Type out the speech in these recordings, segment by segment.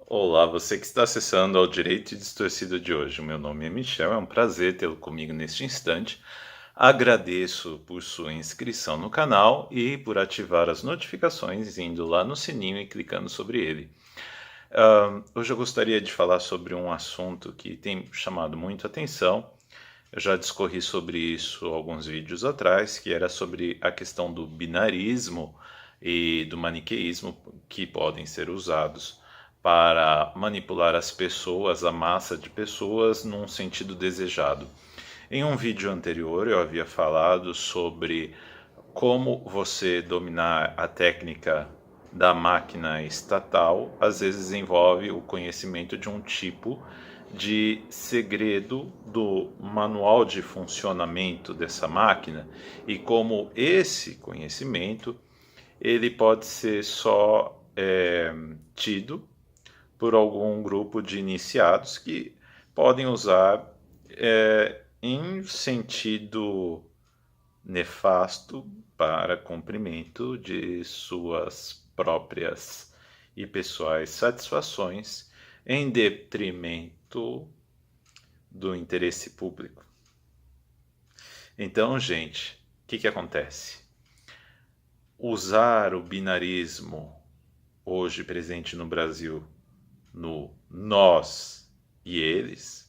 Olá, você que está acessando ao Direito Distorcido de hoje. O meu nome é Michel, é um prazer tê-lo comigo neste instante. Agradeço por sua inscrição no canal e por ativar as notificações, indo lá no sininho e clicando sobre ele. Hoje eu gostaria de falar sobre um assunto que tem chamado muito atenção. Eu já discorri sobre isso alguns vídeos atrás, que era sobre a questão do binarismo e do maniqueísmo que podem ser usados para manipular as pessoas, a massa de pessoas, num sentido desejado. Em um vídeo anterior eu havia falado sobre como você dominar a técnica da máquina estatal às vezes envolve o conhecimento de um tipo de segredo do manual de funcionamento dessa máquina e como esse conhecimento ele pode ser só tido por algum grupo de iniciados que podem usar em sentido nefasto para cumprimento de suas próprias e pessoais satisfações em detrimento do interesse público. Então, gente, o que acontece? Usar o binarismo hoje presente no Brasil no nós e eles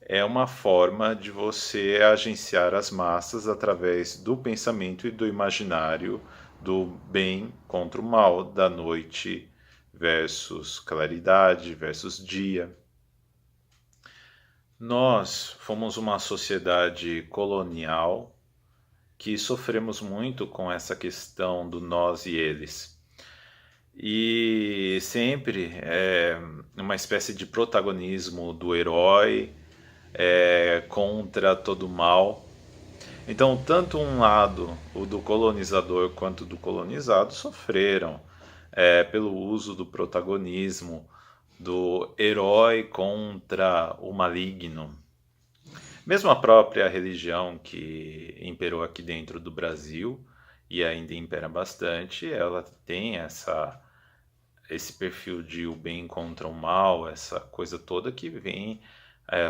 é uma forma de você agenciar as massas através do pensamento e do imaginário do bem contra o mal, da noite versus claridade versus dia. Nós fomos uma sociedade colonial que sofremos muito com essa questão do nós e eles. E sempre uma espécie de protagonismo do herói contra todo o mal. Então, tanto um lado, o do colonizador, quanto do colonizado, sofreram pelo uso do protagonismo, do herói contra o maligno. Mesmo a própria religião que imperou aqui dentro do Brasil, e ainda impera bastante, ela tem esse perfil de o bem contra o mal, essa coisa toda que vem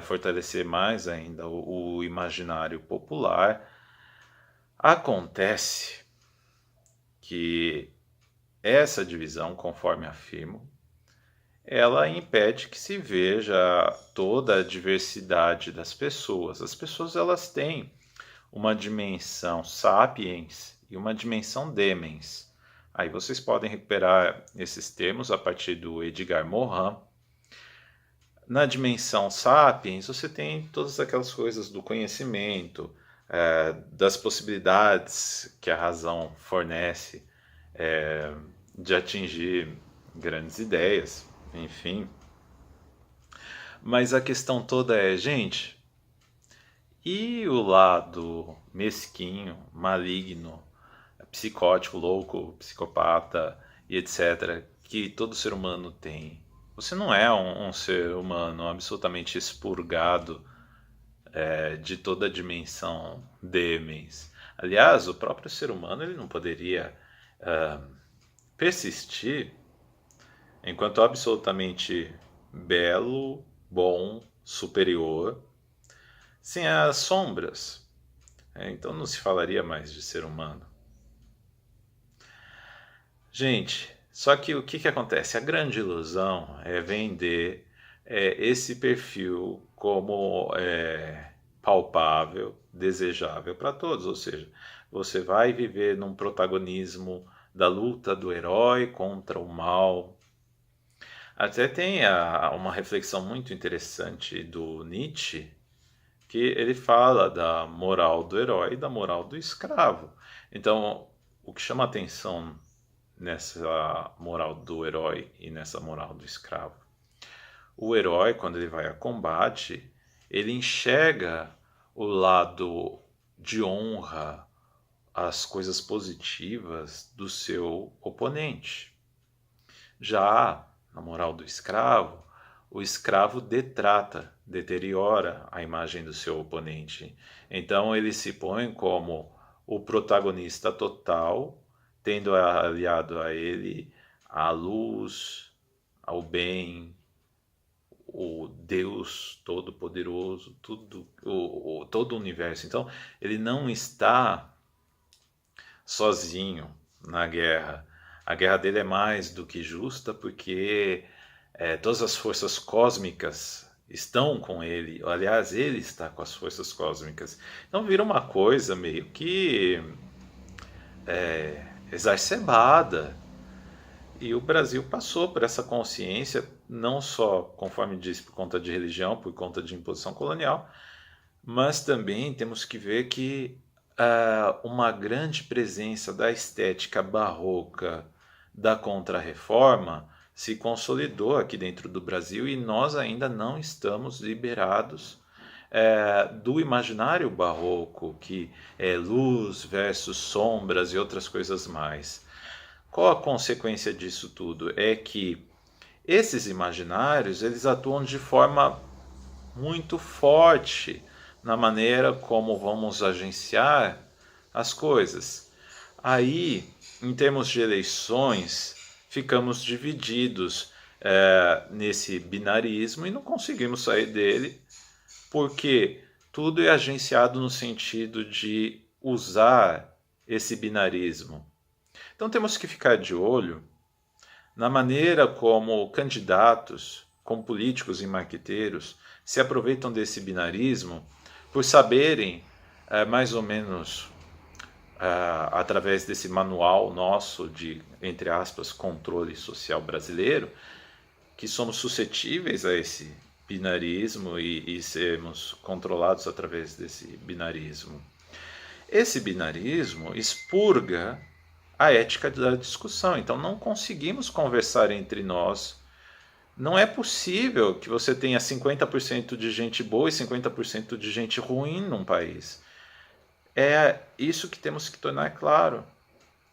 fortalecer mais ainda o imaginário popular. Acontece que essa divisão, conforme afirmo, ela impede que se veja toda a diversidade das pessoas. As pessoas elas têm uma dimensão sapiens e uma dimensão demens. Aí vocês podem recuperar esses termos a partir do Edgar Morin. Na dimensão sapiens, você tem todas aquelas coisas do conhecimento, das possibilidades que a razão fornece de atingir grandes ideias, enfim. Mas a questão toda é, gente, e o lado mesquinho, maligno, psicótico, louco, psicopata e etc., que todo ser humano tem? Você não é um ser humano absolutamente expurgado de toda a dimensão demens. Aliás, o próprio ser humano ele não poderia persistir enquanto absolutamente belo, bom, superior, sem as sombras. Então não se falaria mais de ser humano. Gente, só que o que acontece? A grande ilusão é vender esse perfil como palpável, desejável para todos. Ou seja, você vai viver num protagonismo da luta do herói contra o mal. Até tem uma reflexão muito interessante do Nietzsche, que ele fala da moral do herói e da moral do escravo. Então, o que chama atenção nessa moral do herói e nessa moral do escravo? O herói, quando ele vai a combate, ele enxerga o lado de honra, as coisas positivas do seu oponente. Já na moral do escravo, o escravo detrata, deteriora a imagem do seu oponente. Então ele se põe como o protagonista total, tendo aliado a ele a luz, ao bem, o Deus Todo-Poderoso, todo o universo. Então, ele não está sozinho na guerra. A guerra dele é mais do que justa, porque todas as forças cósmicas estão com ele. Aliás, ele está com as forças cósmicas. Então vira uma coisa meio que exacerbada. E o Brasil passou por essa consciência, não só, conforme disse, por conta de religião, por conta de imposição colonial, mas também temos que ver que uma grande presença da estética barroca da Contra-Reforma se consolidou aqui dentro do Brasil e nós ainda não estamos liberados do imaginário barroco, que é luz versus sombras e outras coisas mais. Qual a consequência disso tudo? É que esses imaginários eles atuam de forma muito forte na maneira como vamos agenciar as coisas. Aí, em termos de eleições, ficamos divididos nesse binarismo e não conseguimos sair dele, porque tudo é agenciado no sentido de usar esse binarismo. Então temos que ficar de olho na maneira como candidatos, como políticos e marqueteiros se aproveitam desse binarismo por saberem, mais ou menos, através desse manual nosso de, entre aspas, controle social brasileiro, que somos suscetíveis a esse binarismo e sermos controlados através desse binarismo. Esse binarismo expurga a ética da discussão, então não conseguimos conversar entre nós. Não é possível que você tenha 50% de gente boa e 50% de gente ruim num país. É isso que temos que tornar claro.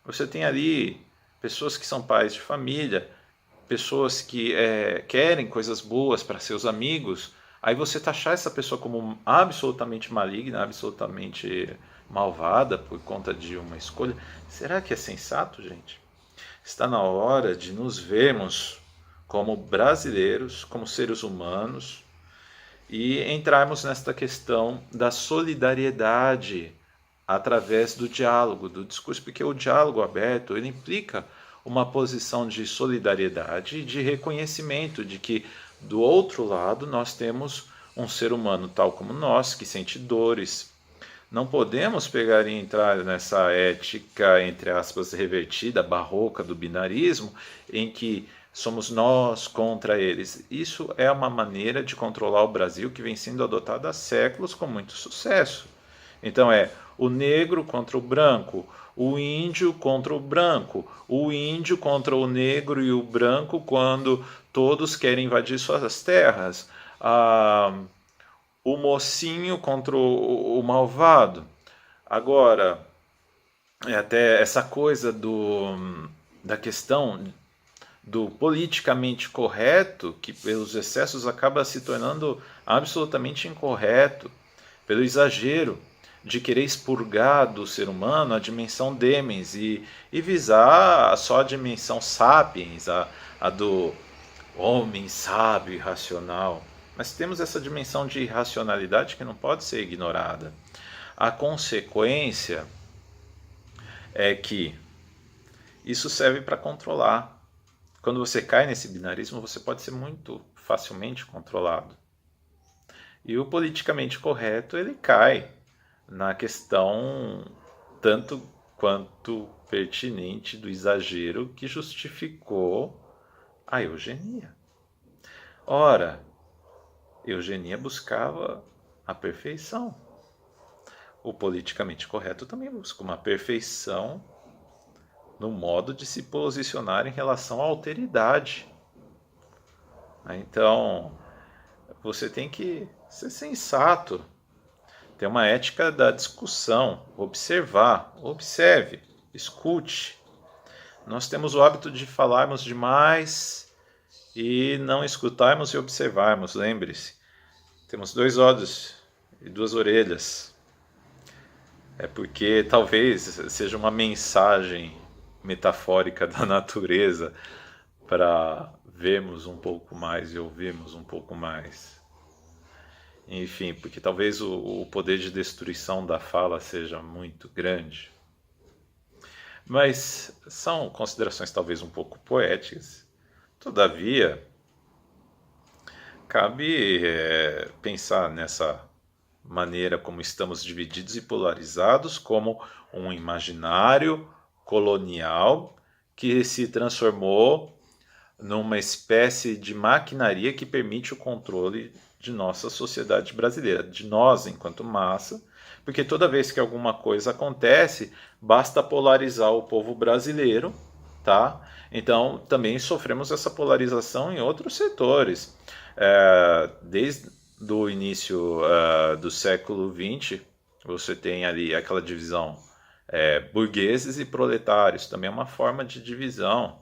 Você tem ali pessoas que são pais de família, pessoas que querem coisas boas para seus amigos, aí você taxar essa pessoa como absolutamente maligna, absolutamente malvada por conta de uma escolha, será que é sensato, gente? Está na hora de nos vermos como brasileiros, como seres humanos, e entrarmos nesta questão da solidariedade através do diálogo, do discurso, porque o diálogo aberto ele implica uma posição de solidariedade e de reconhecimento de que do outro lado nós temos um ser humano tal como nós, que sente dores. Não podemos pegar e entrar nessa ética, entre aspas, revertida, barroca do binarismo, em que somos nós contra eles. Isso é uma maneira de controlar o Brasil que vem sendo adotada há séculos com muito sucesso. Então é o negro contra o branco, o índio contra o branco, o índio contra o negro e o branco quando todos querem invadir suas terras, o mocinho contra o malvado. Agora, até essa coisa da questão do politicamente correto, que pelos excessos acaba se tornando absolutamente incorreto, pelo exagero de querer expurgar do ser humano a dimensão demens e visar só a dimensão sapiens, a do homem sábio e racional. Mas temos essa dimensão de irracionalidade que não pode ser ignorada. A consequência é que isso serve para controlar. Quando você cai nesse binarismo, você pode ser muito facilmente controlado. E o politicamente correto, ele cai na questão tanto quanto pertinente do exagero que justificou a eugenia. Ora, eugenia buscava a perfeição. O politicamente correto também busca uma perfeição no modo de se posicionar em relação à alteridade. Então, você tem que ser sensato, ter uma ética da discussão, observe, escute. Nós temos o hábito de falarmos demais e não escutarmos e observarmos, lembre-se. Temos 2 olhos e 2 orelhas. É porque talvez seja uma mensagem metafórica da natureza para vermos um pouco mais e ouvirmos um pouco mais. Enfim, porque talvez o poder de destruição da fala seja muito grande. Mas são considerações talvez um pouco poéticas. Todavia, cabe pensar nessa maneira como estamos divididos e polarizados como um imaginário colonial que se transformou numa espécie de maquinaria que permite o controle de nossa sociedade brasileira, de nós enquanto massa, porque toda vez que alguma coisa acontece, basta polarizar o povo brasileiro, tá? Então, também sofremos essa polarização em outros setores. Desde o início do século XX, você tem ali aquela divisão burgueses e proletários, também é uma forma de divisão.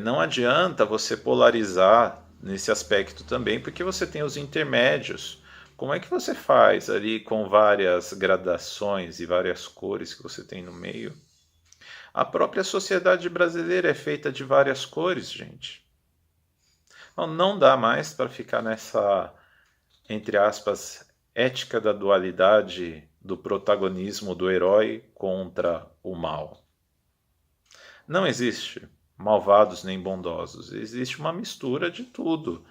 Não adianta você polarizar nesse aspecto também, porque você tem os intermédios. Como é que você faz ali com várias gradações e várias cores que você tem no meio? A própria sociedade brasileira é feita de várias cores, gente. Então, não dá mais para ficar nessa, entre aspas, ética da dualidade do protagonismo do herói contra o mal. Não existe malvados nem bondosos, existe uma mistura de tudo.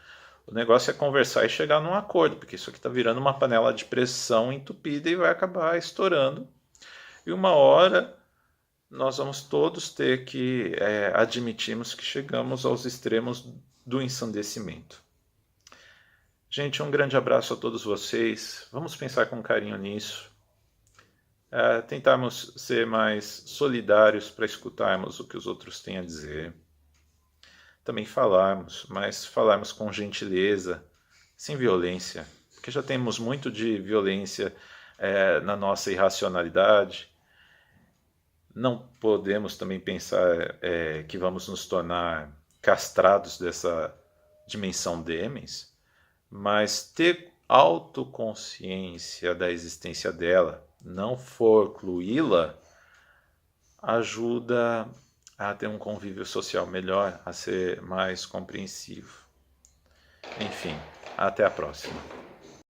O negócio é conversar e chegar num acordo, porque isso aqui está virando uma panela de pressão entupida e vai acabar estourando. E uma hora nós vamos todos ter que admitirmos que chegamos aos extremos do ensandecimento. Gente, um grande abraço a todos vocês. Vamos pensar com carinho nisso. Tentarmos ser mais solidários para escutarmos o que os outros têm a dizer. Também falarmos, mas falarmos com gentileza, sem violência, porque já temos muito de violência na nossa irracionalidade. Não podemos também pensar que vamos nos tornar castrados dessa dimensão demens, mas ter autoconsciência da existência dela, não forcluí-la, ajuda a ter um convívio social melhor, a ser mais compreensivo. Enfim, até a próxima.